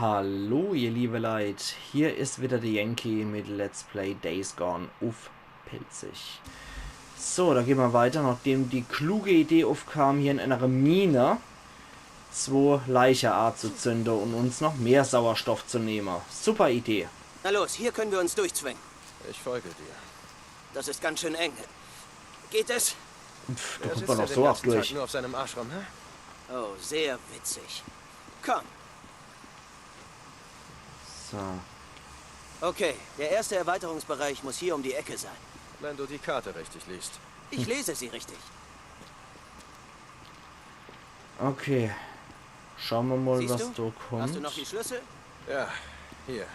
Hallo ihr liebe Leute, hier ist wieder der Yankee mit Let's Play Days Gone auf Pilzig. So, da gehen wir weiter, nachdem die kluge Idee aufkam, hier in einer Mine 2 Leiche anzuzünden und uns noch mehr Sauerstoff zu nehmen. Super Idee. Na los, hier können wir uns durchzwängen. Ich folge dir. Das ist ganz schön eng. Geht es? Da kommt man noch so ab durch. Nur auf seinem Arsch rum, hä? Oh, sehr witzig. Komm. So. Okay, der erste Erweiterungsbereich muss hier um die Ecke sein. Wenn du die Karte richtig liest. Ich lese sie richtig. Okay. Schauen wir mal, Siehst was du? da kommt. Hast du noch die Schlüssel? Ja, hier.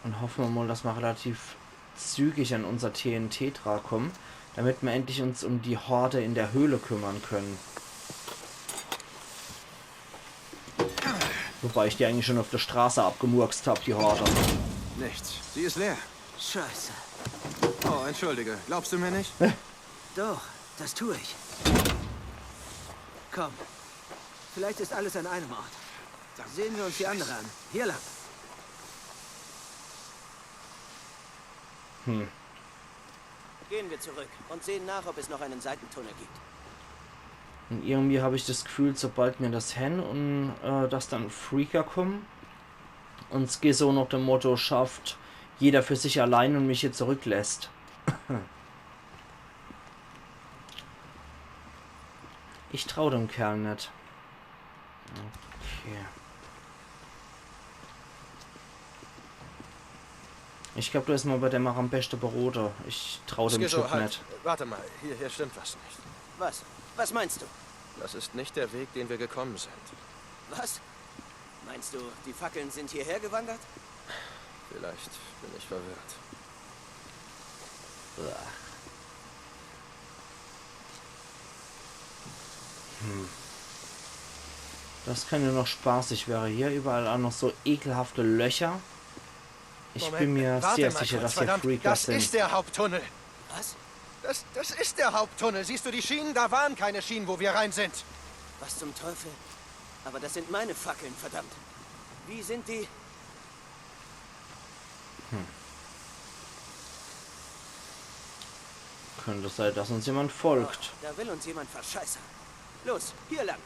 Und hoffen wir mal, dass wir relativ zügig an unser TNT kommen, damit wir endlich uns um die Horde in der Höhle kümmern können. Wobei ich die eigentlich schon auf der Straße abgemurkst habe, die Horde. Nichts. Sie ist leer. Scheiße. Oh, entschuldige. Glaubst du mir nicht? Doch, das tue ich. Komm. Vielleicht ist alles an einem Ort. Sehen wir uns die andere an. Hier lang. Gehen wir zurück und sehen nach, ob es noch einen Seitentunnel gibt. Und irgendwie habe ich das Gefühl, sobald mir das hin und dass dann Freaker kommen, uns so noch dem Motto schafft, jeder für sich allein und mich hier zurücklässt. Ich traue dem Kerl nicht. Okay. Ich glaube, du ist mal bei dem am besten Berater. Ich traue dem Typ nicht. Warte mal, hier stimmt was nicht. Was? Was meinst du? Das ist nicht der Weg, den wir gekommen sind. Was? Meinst du, die Fackeln sind hierher gewandert? Vielleicht bin ich verwirrt. Das kann ja noch spaßig werden. Hier überall auch noch so ekelhafte Löcher. Ich bin mir sehr sicher, dass hier Freaker sind. Das ist der Haupttunnel. Was? Das ist der Haupttunnel. Siehst du die Schienen? Da waren keine Schienen, wo wir rein sind. Was zum Teufel? Aber das sind meine Fackeln, verdammt. Wie sind die? Könnte sein, dass uns jemand folgt. Oh, da will uns jemand verscheißern. Los, hier lang.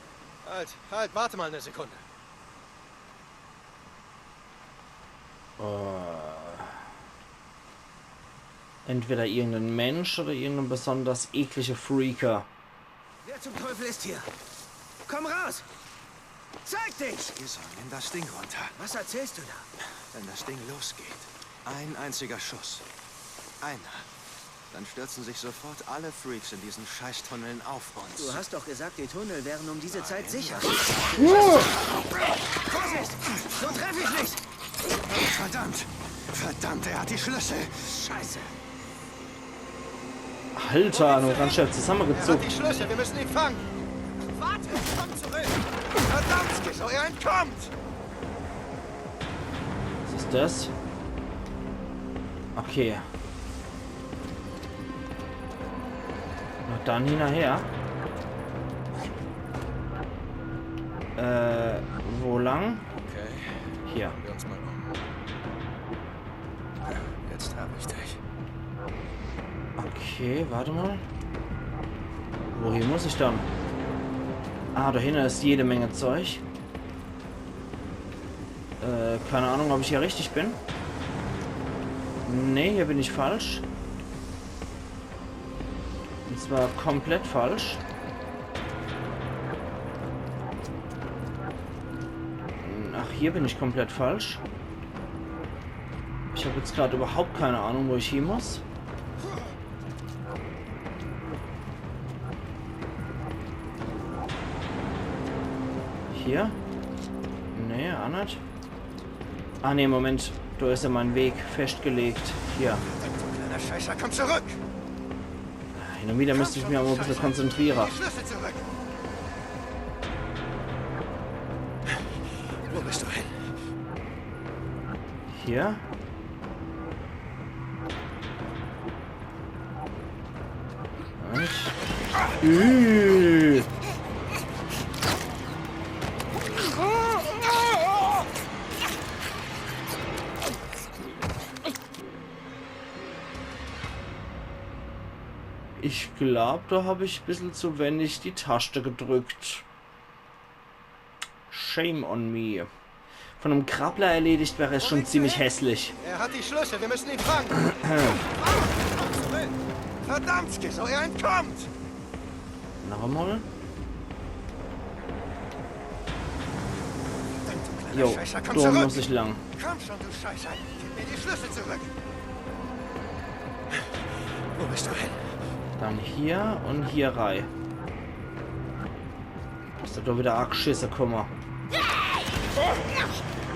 Halt, warte mal eine Sekunde. Entweder irgendein Mensch oder irgendein besonders ekliger Freaker. Wer zum Teufel ist hier? Komm raus! Zeig dich! Nimm das Ding runter. Was erzählst du da? Wenn das Ding losgeht, ein einziger Schuss. Einer. Dann stürzen sich sofort alle Freaks in diesen Scheißtunneln auf uns. Du hast doch gesagt, die Tunnel wären um diese Zeit sicher. Vorsicht! So treffe ich nicht! Verdammt! Verdammt, er hat die Schlüssel! Scheiße! Alter, nur ganz schnell Er hat zusammengezuckt. die Schlüssel, wir müssen ihn fangen! Warte, komm zurück! Verdammt, Skisso, er entkommt! Was ist das? Okay. Na dann hinterher. Wo lang? Okay, Hier. schauen wir uns mal um. Jetzt habe ich dich. Okay, warte mal. Wohin muss ich dann? Ah, da hinten ist jede Menge Zeug. Keine Ahnung, ob ich hier richtig bin. Nee, hier bin ich falsch. Und zwar komplett falsch. Ach, hier bin ich komplett falsch. Ich habe jetzt gerade überhaupt keine Ahnung, wo ich hin muss. Hier? Nee, auch nicht. Ah, nee, Moment. Da ist ja mein Weg festgelegt. Hier. Kleiner Scheißer, komm zurück! Hin und wieder müsste ich mich aber ein bisschen konzentrieren. Die Schlüssel zurück! Wo bist du hin? Hier? Und Ich glaube, da habe ich ein bisschen zu wenig die Taste gedrückt. Shame on me. Von einem Krabbler erledigt wäre es schon ziemlich hässlich. Er hat die Schlüssel, wir müssen ihn fangen. Verdammt, Schizo, er entkommt! Noch einmal. Jo, da muss ich lang. Komm schon, du Scheiße. Gib mir die Schlüssel zurück. Wo bist du hin? Dann hier und hier rein. Ist da wieder arg Schisse, guck mal.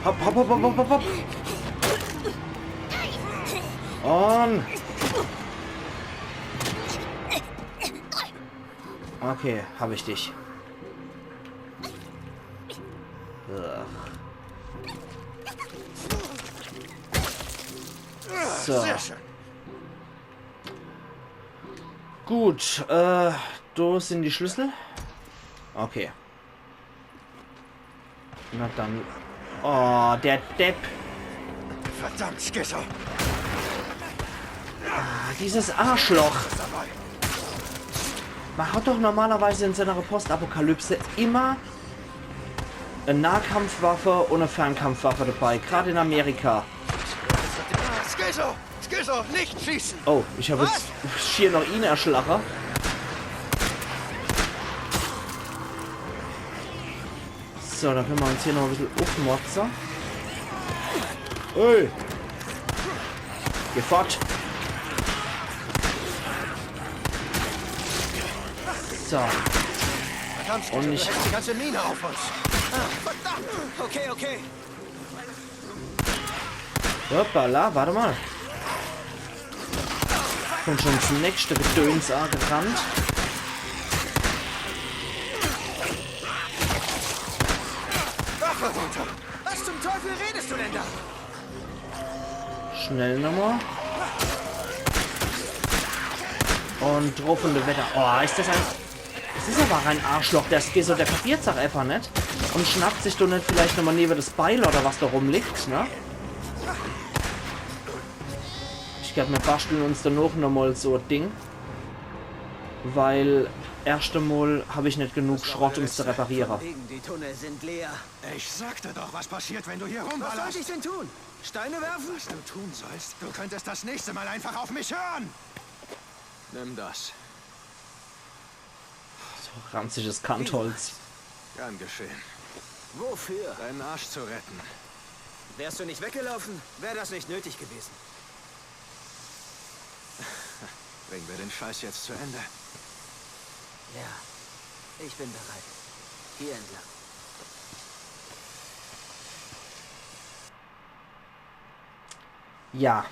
Hopp, hopp, hopp, hopp, hopp, hopp, hopp. Und. Okay, habe ich dich. Ugh. So. Sehr schön. Gut, da sind die Schlüssel. Okay. Na dann. Oh, der Depp. Verdammt, Schizo. Dieses Arschloch. Man hat doch normalerweise in seiner Postapokalypse immer eine Nahkampfwaffe und eine Fernkampfwaffe dabei. Gerade in Amerika. Schizo, nicht schießen. Oh, ich habe jetzt schier noch ihn erschlagen. So, dann können wir uns hier noch ein bisschen aufmotzen. Ey! Geh fort! So. Verdammt, Und du ich- hältst die ganze Mine auf uns. Verdammt! Okay, okay. Hoppala, warte mal. Kommt schon zum nächsten Gedöns angerannt. Waffe runter. Was zum Teufel redest du denn da? Schnell nochmal. Und drauf und der Wetter. Oh, ist das ein... Das ist aber ein Arschloch, der Schizo, der kapiert's auch einfach nicht. Und schnappt sich doch nicht vielleicht nochmal neben das Beil oder was da rumliegt, ne? Ich glaube, wir basteln uns dann noch mal so ein Ding. Weil erst einmal habe ich nicht genug Schrott, um es zu reparieren. Wegen, die Tunnel sind leer. Ich sagte doch, was passiert, wenn du hier Was rumballerst. sollte ich denn tun? Steine werfen? Was du tun sollst, du könntest das nächste Mal einfach auf mich hören. Nimm das. So ranziges Kantholz. Gern geschehen. Wofür? Deinen Arsch zu retten. Wärst du nicht weggelaufen, wäre das nicht nötig gewesen. Bringen wir den Scheiß jetzt zu Ende. Ja, ich bin bereit. Hier entlang. Ja.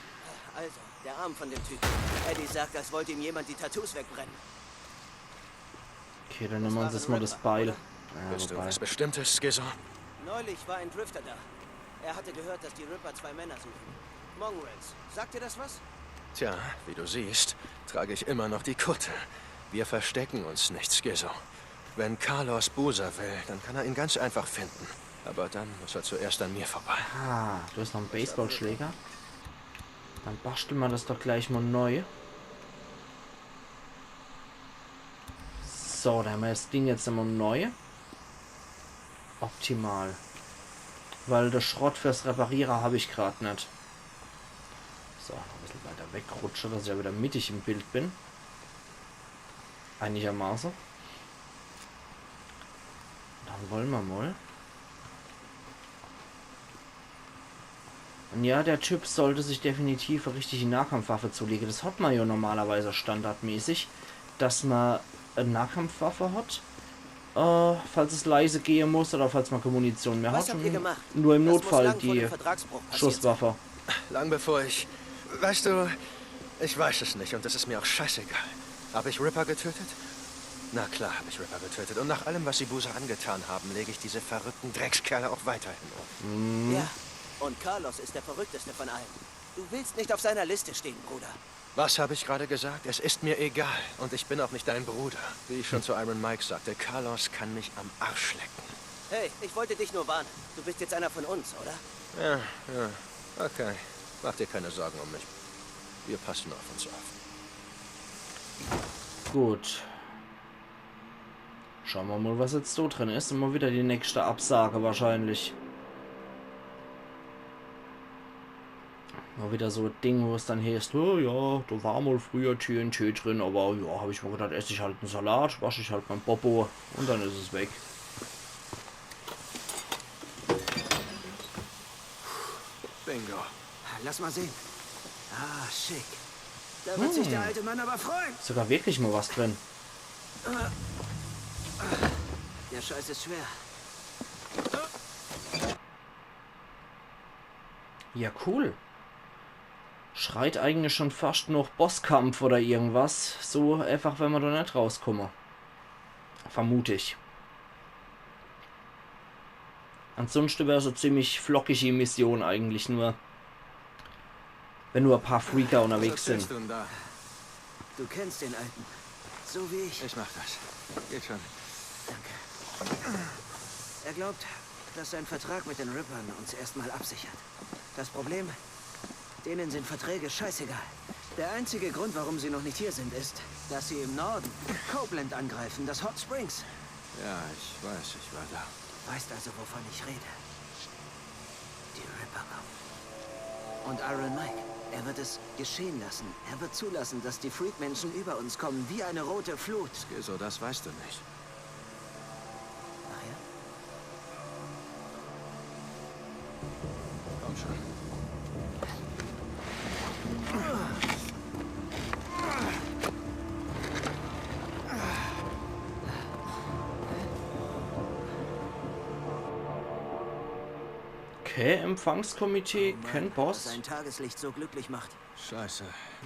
Also, der Arm von dem Typen. Eddie sagt, als wollte ihm jemand die Tattoos wegbrennen. Okay, dann nehmen wir uns jetzt mal das Beil. Ja, Bist du wobei. was Bestimmtes, Schizo? Neulich war ein Drifter da. Er hatte gehört, dass die Ripper 2 Männer suchen. Mongrels. Sagt dir das was? Tja, wie du siehst, trage ich immer noch die Kutte. Wir verstecken uns nicht, Schizo. Wenn Carlos Boozer will, dann kann er ihn ganz einfach finden. Aber dann muss er zuerst an mir vorbei. Ah, du hast noch einen Baseballschläger. Dann basteln wir das doch gleich mal neu. So, dann haben wir das Ding jetzt immer neu. Optimal. Weil der Schrott fürs Reparieren habe ich gerade nicht. So, noch ein bisschen weiter wegrutsche, dass ich ja wieder mittig im Bild bin. Einigermaßen. Dann wollen wir mal. Und ja, der Typ sollte sich definitiv eine richtige Nahkampfwaffe zulegen. Das hat man ja normalerweise standardmäßig, dass man eine Nahkampfwaffe hat, falls es leise gehen muss oder falls man keine Munition mehr Was hat. habt ihr gemacht? Nur im Das muss Notfall lang vor die dem Vertragsbruch passiert Schusswaffe. Lang bevor ich... Weißt du, ich weiß es nicht und es ist mir auch scheißegal. Habe ich Ripper getötet? Na klar habe ich Ripper getötet. Und nach allem, was sie Boozer angetan haben, lege ich diese verrückten Dreckskerle auch weiterhin um. Ja, und Carlos ist der verrückteste von allen. Du willst nicht auf seiner Liste stehen, Bruder. Was habe ich gerade gesagt? Es ist mir egal. Und ich bin auch nicht dein Bruder. Wie ich schon zu Iron Mike sagte, Carlos kann mich am Arsch lecken. Hey, ich wollte dich nur warnen. Du bist jetzt einer von uns, oder? Ja, okay. Mach dir keine Sorgen um mich. Wir passen auf uns auf. Gut. Schauen wir mal, was jetzt so drin ist. Immer wieder die nächste Absage wahrscheinlich. Mal wieder so ein Ding, wo es dann heißt, oh ja, da war mal früher TNT drin, aber ja, habe ich mir gedacht, esse ich halt einen Salat, wasche ich halt mein Popo und dann ist es weg. Bingo. Lass mal sehen. Ah, schick. Da wird sich der alte Mann aber freuen. Sogar wirklich mal was drin. Der Scheiß ist schwer. Ja, cool. Schreit eigentlich schon fast noch Bosskampf oder irgendwas. So einfach, wenn wir da nicht rauskommen. Vermute ich. Ansonsten wäre es eine ziemlich flockige Mission eigentlich nur. Wenn nur ein paar Freaker unterwegs sind. Du da? Du kennst den Alten. So wie ich. Ich mach das. Geht schon. Danke. Er glaubt, dass sein Vertrag mit den Rippern uns erstmal absichert. Das Problem? Denen sind Verträge scheißegal. Der einzige Grund, warum sie noch nicht hier sind, ist, dass sie im Norden Copeland angreifen, das Hot Springs. Ja, ich weiß, ich war da. Weißt also, wovon ich rede. Die Ripper kommen. Und Iron Mike, er wird es geschehen lassen. Er wird zulassen, dass die Freakmenschen über uns kommen, wie eine rote Flut. Skizzo, das weißt du nicht. Ach ja? Komm schon. Okay, Empfangskomitee, Ken Boss. Sein Tageslicht so glücklich macht. Scheiße,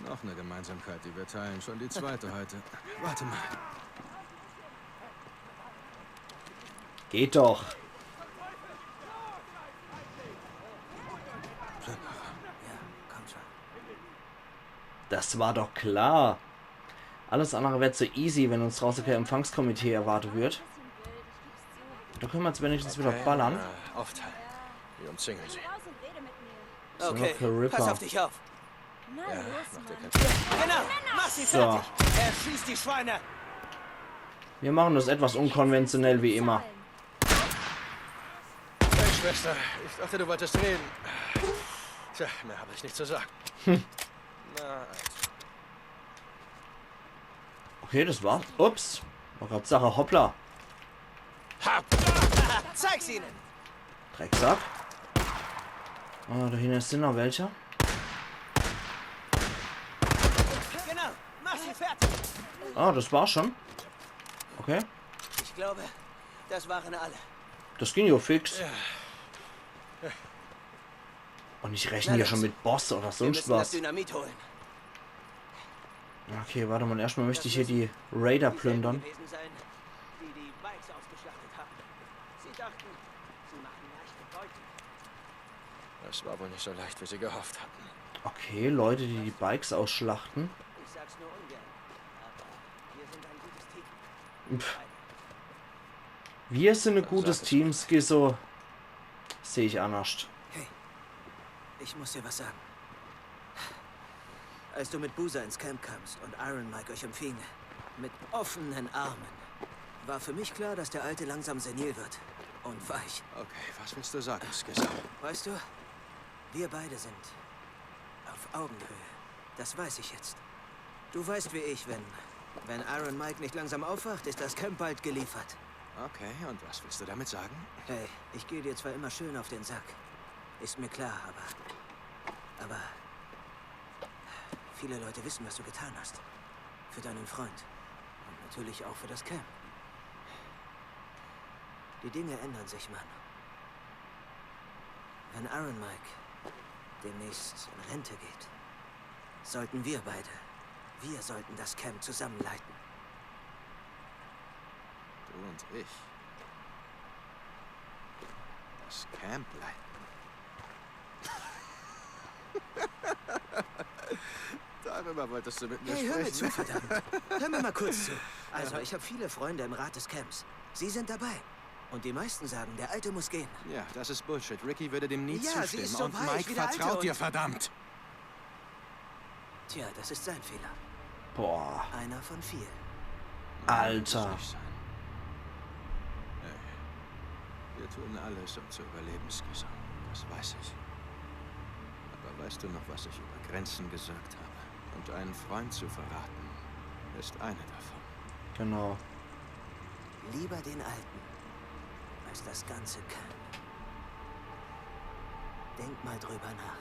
noch eine Gemeinsamkeit, die wir teilen. Schon die zweite heute. Warte mal. Geht doch. Ja, komm schon. Das war doch klar. Alles andere wird so easy, wenn uns draußen kein Empfangskomitee erwartet wird. Da können wir jetzt wenigstens wieder ballern. Aufteilen. Wir umzingeln sie. Okay, Ripper. pass auf dich auf. Ja, mach dir keinen Genau, mach sie So. fertig. Er schießt die Schweine. Wir machen das etwas unkonventionell wie immer. Hey, Schwester, ich dachte, du wolltest reden. Tja, mehr habe ich nicht zu sagen. Na, also. Okay, das war's. Ups. War grad Sache, hoppla. Zeig's ihnen. Drecksack. Ah, da hinten sind noch welche. Genau, mach sie fertig. Ah, das war schon. Okay. Ich glaube, das waren alle. Das ging ja fix. Und ich rechne hier schon mit Boss oder Wir sonst müssen das was. Dynamit holen. Okay, warte mal. Erstmal möchte ich hier die Raider plündern. Gewesen sein, die die Bikes ausgeschlachtet haben. Sie dachten, sie machen leichte Beute. Das war wohl nicht so leicht, wie sie gehofft hatten. Okay, Leute, die die Bikes ausschlachten. Ich sag's nur ungern, aber wir sind ein gutes Team. Pff. Wir sind ein gutes Team, Skizzo. Sehe ich anders. Hey, ich muss dir was sagen. Als du mit Boozer ins Camp kamst und Iron Mike euch empfing, mit offenen Armen, war für mich klar, dass der Alte langsam senil wird. Und weich. Okay, was willst du sagen, Skizzo? Weißt du, wir beide sind auf Augenhöhe. Das weiß ich jetzt. Du weißt wie ich, wenn Iron Mike nicht langsam aufwacht, ist das Camp bald geliefert. Okay, und was willst du damit sagen? Hey, ich gehe dir zwar immer schön auf den Sack. Ist mir klar, aber viele Leute wissen, was du getan hast. Für deinen Freund. Und natürlich auch für das Camp. Die Dinge ändern sich, Mann. Wenn Iron Mike demnächst in Rente geht, sollten wir sollten das Camp zusammenleiten. Du und ich. Das Camp leiten. Darüber wolltest du mit mir Hey, hör mir zu, sprechen. verdammt. Hör mir mal kurz zu. Also, ich habe viele Freunde im Rat des Camps. Sie sind dabei. Und die meisten sagen, der Alte muss gehen. Ja, das ist Bullshit. Ricky würde dem nie Ja, sie zustimmen. ist so und weich Mike wie der Alte vertraut dir, und- verdammt. Tja, das ist sein Fehler. Boah. Einer von vielen. Alter. Muss nicht sein. Hey, wir tun alles, um zu überleben, Skizo. Das weiß ich. Aber weißt du noch, was ich über Grenzen gesagt habe? Und einen Freund zu verraten, ist eine davon. Genau. Lieber den Alten, als das ganze Camp. Denk mal drüber nach.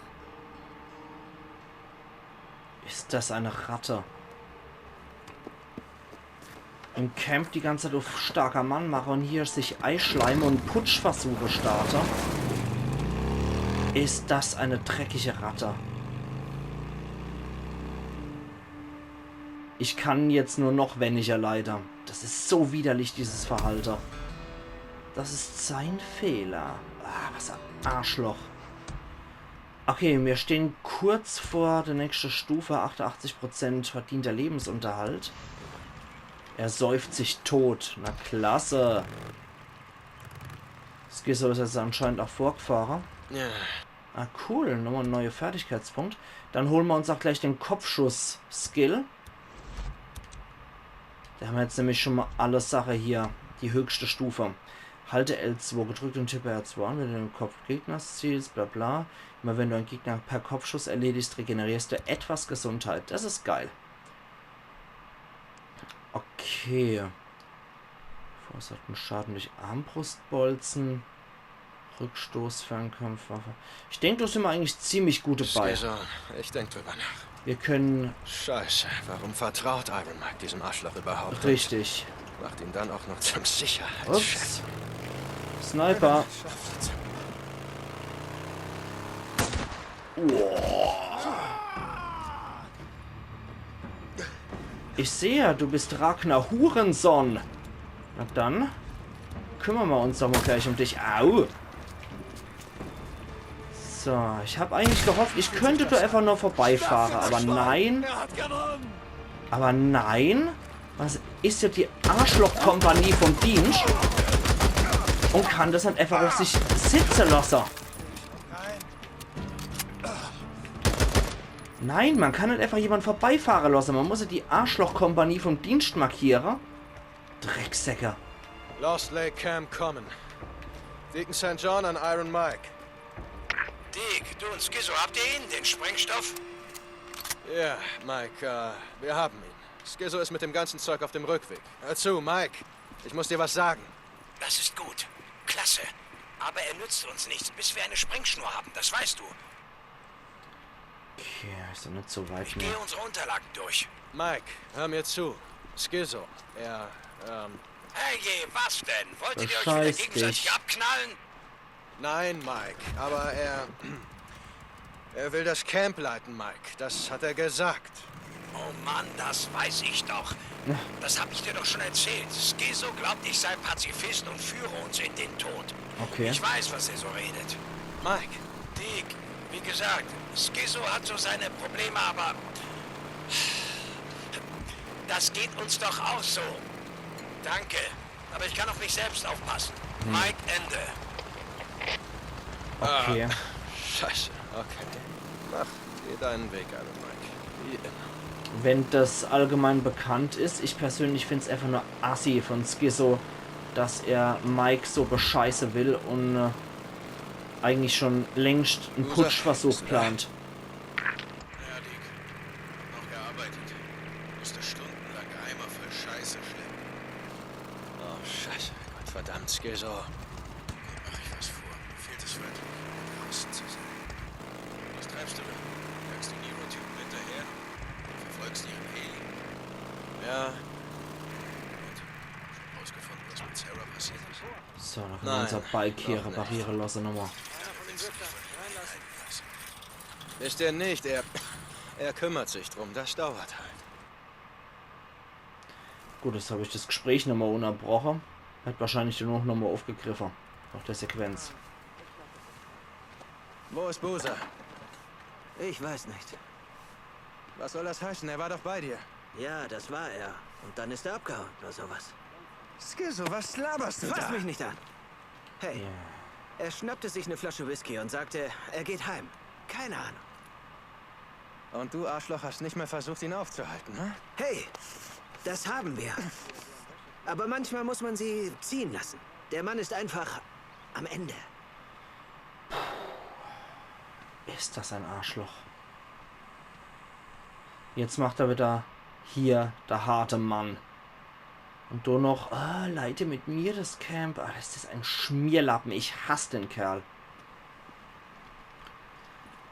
Ist das eine Ratte? Im Camp die ganze Zeit auf starker Mann mache und hier sich Eischleime und Putschversuche starte. Ist das eine dreckige Ratte? Ich kann jetzt nur noch weniger leider. Das ist so widerlich, dieses Verhalten. Das ist sein Fehler. Ah, was ein Arschloch. Okay, wir stehen kurz vor der nächsten Stufe. 88% verdienter Lebensunterhalt. Er säuft sich tot. Na klasse. Skizo ist jetzt anscheinend auch vorgefahren. Ja. Ah, cool. Nochmal ein neuer Fertigkeitspunkt. Dann holen wir uns auch gleich den Kopfschuss-Skill. Da haben wir jetzt nämlich schon mal alle Sache hier. Die höchste Stufe. Halte L2 gedrückt und tippe R2 an, wenn du den Kopf Gegners zielst, bla bla. Immer wenn du einen Gegner per Kopfschuss erledigst, regenerierst du etwas Gesundheit. Das ist geil. Okay. Verursachten Schaden durch Armbrustbolzen. Rückstoß, Fernkampfwaffe. Ich denke, da sind wir eigentlich ziemlich gut dabei. Skizo, ich denke drüber nach. Wir können... Scheiße, warum vertraut Iron Mike diesem Arschloch überhaupt? Richtig. Macht ihn dann auch noch zum Sicherheitschef. Ups. Sniper. Ich sehe, du bist Ragnar Hurensohn. Na dann kümmern wir uns doch mal gleich um dich. Au. So, ich habe eigentlich gehofft, ich könnte da einfach nur vorbeifahren, aber nein. Aber nein. Was ist ja die Arschloch-Kompanie vom Dienst? Und kann das dann einfach auf sich sitzen lassen. Nein, man kann nicht einfach jemanden vorbeifahren lassen. Man muss ja die Arschloch-Kompanie vom Dienst markieren. Drecksäcker. Lost Lake Camp kommen. Deacon St. John an Iron Mike. Dick, du und Skizo, habt ihr ihn, den Sprengstoff? Ja, Mike, wir haben ihn. Skizo ist mit dem ganzen Zeug auf dem Rückweg. Hör zu, Mike. Ich muss dir was sagen. Das ist gut. Klasse. Aber er nützt uns nichts, bis wir eine Sprengschnur haben, das weißt du. Okay, ist doch nicht so weit Ich mehr. gehe unsere Unterlagen durch. Mike, hör mir zu. Skizo, Hey je, was denn? Wolltet ihr euch Bescheiß wieder gegenseitig dich. abknallen? Nein, Mike, aber er will das Camp leiten, Mike. Das hat er gesagt. Oh Mann, das weiß ich doch. Das hab ich dir doch schon erzählt. Skizo glaubt, ich sei Pazifist und führe uns in den Tod. Okay. Ich weiß, was er so redet. Mike, Dick, wie gesagt, Skizo hat so seine Probleme, aber das geht uns doch auch so. Danke, aber ich kann auf mich selbst aufpassen. Mike, Ende. Okay. scheiße, okay. Geh deinen Weg, Iron Mike. Wie immer. Wenn das allgemein bekannt ist, ich persönlich finde es einfach nur assi von Skizo, dass er Mike so bescheiße will und eigentlich schon längst einen Loser. Putschversuch plant. Ja, Dick. Noch gearbeitet. Musste stundenlang Eimer voll Scheiße schleppen. Oh, scheiße. Gottverdammt, Skizo. Mach ich was vor. Mir fehlt es wirklich, draußen zu sein. Was treibst du da? Jagst den Nero-Typen hinterher? Verfolgst ihren Heli? Ja, Schon rausgefunden, was mit Sarah passiert ist? So, dann können wir Nein, unser Bike hier noch nicht. reparieren lassen nochmal. wisst ihr nicht, er kümmert sich drum. Das dauert halt. Gut, jetzt habe ich das Gespräch nochmal unterbrochen. Hat wahrscheinlich dann auch nochmal aufgegriffen. Nach der Sequenz. Wo ist Boozer? Ich weiß nicht. Was soll das heißen? Er war doch bei dir. Ja, das war er. Und dann ist er abgehauen oder sowas. Skizo, was laberst du Fass mich nicht an. Hey, Ja. er schnappte sich eine Flasche Whisky und sagte, er geht heim. Keine Ahnung. Und du, Arschloch, hast nicht mehr versucht, ihn aufzuhalten, ne? Hey, das haben wir. Aber manchmal muss man sie ziehen lassen. Der Mann ist einfach am Ende. Ist das ein Arschloch. Jetzt macht er wieder hier der harte Mann. Und du noch, leite mit mir das Camp. Das ist ein Schmierlappen. Ich hasse den Kerl.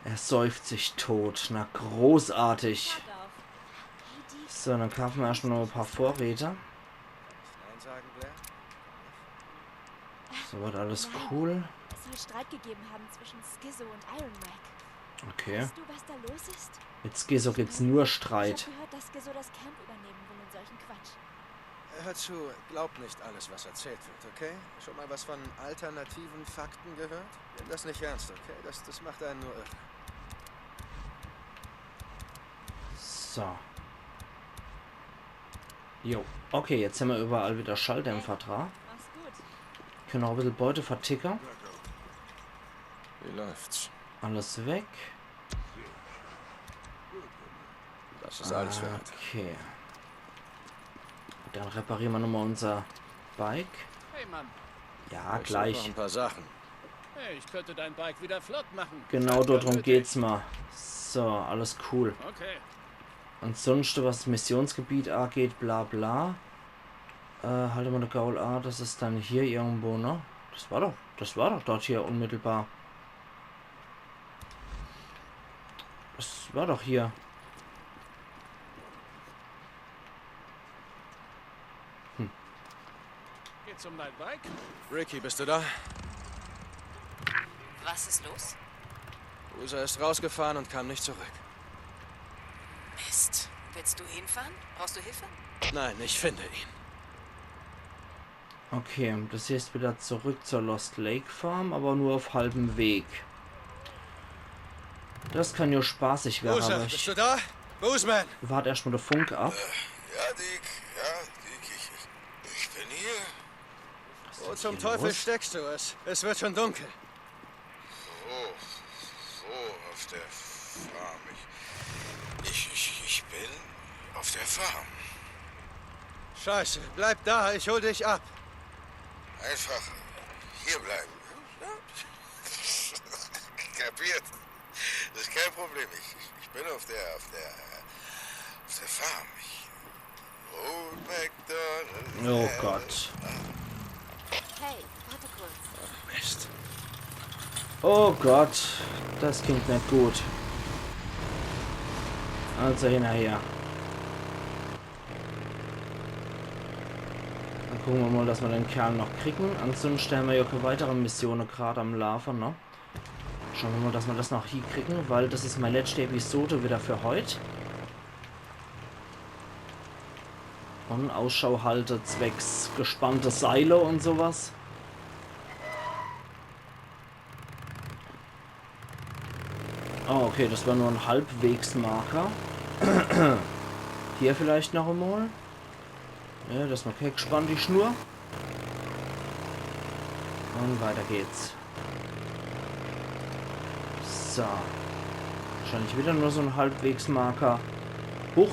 Er säuft sich tot. Na, großartig. So, dann kaufen wir erstmal noch ein paar Vorräte. Nein sagen, Blair? So wird alles cool. Es soll Streit gegeben haben zwischen Skizzo und Iron Mike. Okay. Weißt du, was da los ist? Mit Skizzo gibt's nur Ich Streit. habe gehört, dass Skizzo das Camp übernehmen will und solchen Quatsch. Hör zu, glaub nicht alles, was erzählt wird, okay? Schon mal was von alternativen Fakten gehört? Nimm das nicht ernst, okay? Das macht einen nur irre. So. Jo. Okay, jetzt haben wir überall wieder Schalldämpfer dran. Mach's gut. Können auch ein bisschen Beute vertickern. Wie läuft's? Alles weg. Das ist alles für heute. Okay. Dann reparieren wir nochmal unser Bike. Hey Mann, Ja, Ich such noch gleich. ein paar Sachen. hey, ich könnte dein Bike wieder flott machen. Genau Scheint ja darum nötig. geht's mal. So, alles cool. Okay. Ansonsten, was das Missionsgebiet angeht, bla bla. Halte mal der Gaul A, das ist dann hier irgendwo, ne? Das war doch dort hier unmittelbar. Das war doch hier. Geht's um dein Bike? Ricky, bist du da? Was ist los? Usa ist rausgefahren und kam nicht zurück. Mist. Willst du hinfahren? Brauchst du Hilfe? Nein, ich finde ihn. Okay, das hier ist wieder zurück zur Lost Lake Farm, aber nur auf halbem Weg. Das kann ja spaßig werden, Usa, aber bist ich du da? Boozman! warte erstmal der Funk ab. Ja, Dick, ich bin hier. Was Wo ist zum hier Teufel los? steckst du es? Es wird schon dunkel. Wo auf der Farm? Ich bin auf der Farm. Scheiße, bleib da, ich hol dich ab. Einfach hier bleiben. Ja? Kapiert? Das ist kein Problem. Ich bin auf der Farm. Old MacDonald. Oh Gott. Hey, warte kurz. Mist. Oh Gott. Das klingt nicht gut. Also hinterher. Dann gucken wir mal, dass wir den Kerl noch kriegen. Ansonsten stellen wir ja keine weiteren Missionen gerade am Laufen, ne? Schauen wir mal, dass wir das noch hier kriegen, weil das ist meine letzte Episode wieder für heute. Und Ausschau halte zwecks gespannte Seile und sowas. Oh, okay, das war nur ein Halbwegsmarker. Hier vielleicht noch einmal. Ja, das ist noch gespannt, die Schnur. Und weiter geht's. So. Wahrscheinlich wieder nur so ein Halbwegsmarker. Huch.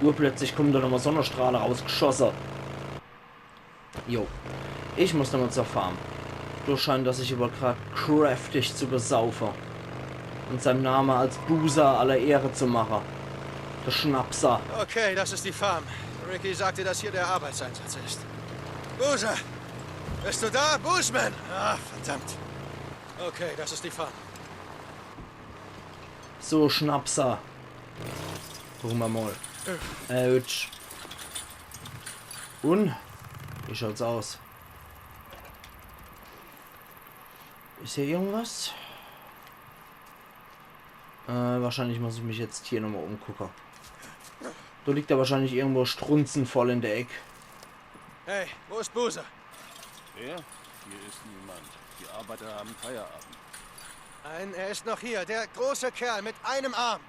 Urplötzlich kommt da nochmal Sonnenstrahle rausgeschossen. Jo. Ich muss nochmal zur Farm. Du scheint, dass ich über gerade kräftig zu besaufen. Und seinem Namen als Boozer aller Ehre zu machen. Der Schnapser. Okay, das ist die Farm. Ricky sagte, dass hier der Arbeitseinsatz ist. Boozer! Bist du da, Boozman? Ah, verdammt. Okay, das ist die Farm. So, Schnapser. Gucken wir mal. Hütsch. Und? Wie schaut's aus? Ist hier irgendwas? Wahrscheinlich muss ich mich jetzt hier nochmal umgucken. Da liegt er wahrscheinlich irgendwo strunzenvoll in der Ecke. Hey, wo ist Boozer? Wer? Hier ist niemand. Die Arbeiter haben Feierabend. Nein, er ist noch hier. Der große Kerl mit einem Arm.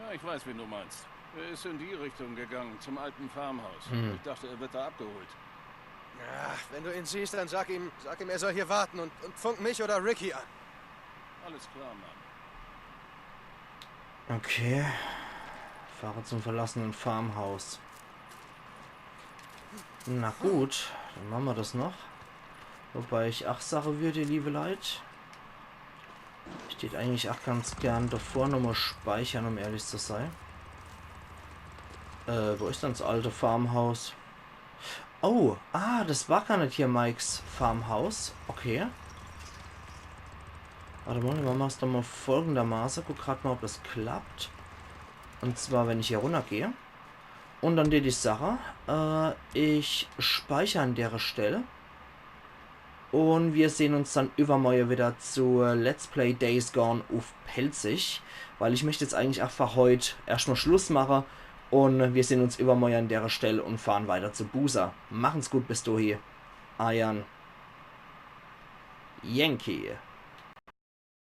Ja, ich weiß, wen du meinst. Er ist in die Richtung gegangen, zum alten Farmhaus. Ich dachte, er wird da abgeholt. Ja, wenn du ihn siehst, dann sag ihm, er soll hier warten und funk mich oder Ricky an. Alles klar, Mann. Okay. Fahre zum verlassenen Farmhaus. Na gut, dann machen wir das noch. Wobei ich auch sagen würde, liebe Leute, ich hätte eigentlich auch ganz gern davor nochmal speichern, um ehrlich zu sein. Wo ist denn das alte Farmhaus? Oh, das war gar nicht hier Mikes Farmhaus. Okay. Warte mal, wir machen es doch mal folgendermaßen. Guck gerade mal, ob das klappt. Und zwar, wenn ich hier runter gehe. Und dann die Sache. Ich speichere an der Stelle. Und wir sehen uns dann übermorgen wieder zu Let's Play Days Gone auf Pelzig. Weil ich möchte jetzt eigentlich einfach heute erstmal Schluss machen. Und wir sehen uns übermorgen an der Stelle und fahren weiter zu Busa. Machen's gut bis dahin. Ayan. Yankee.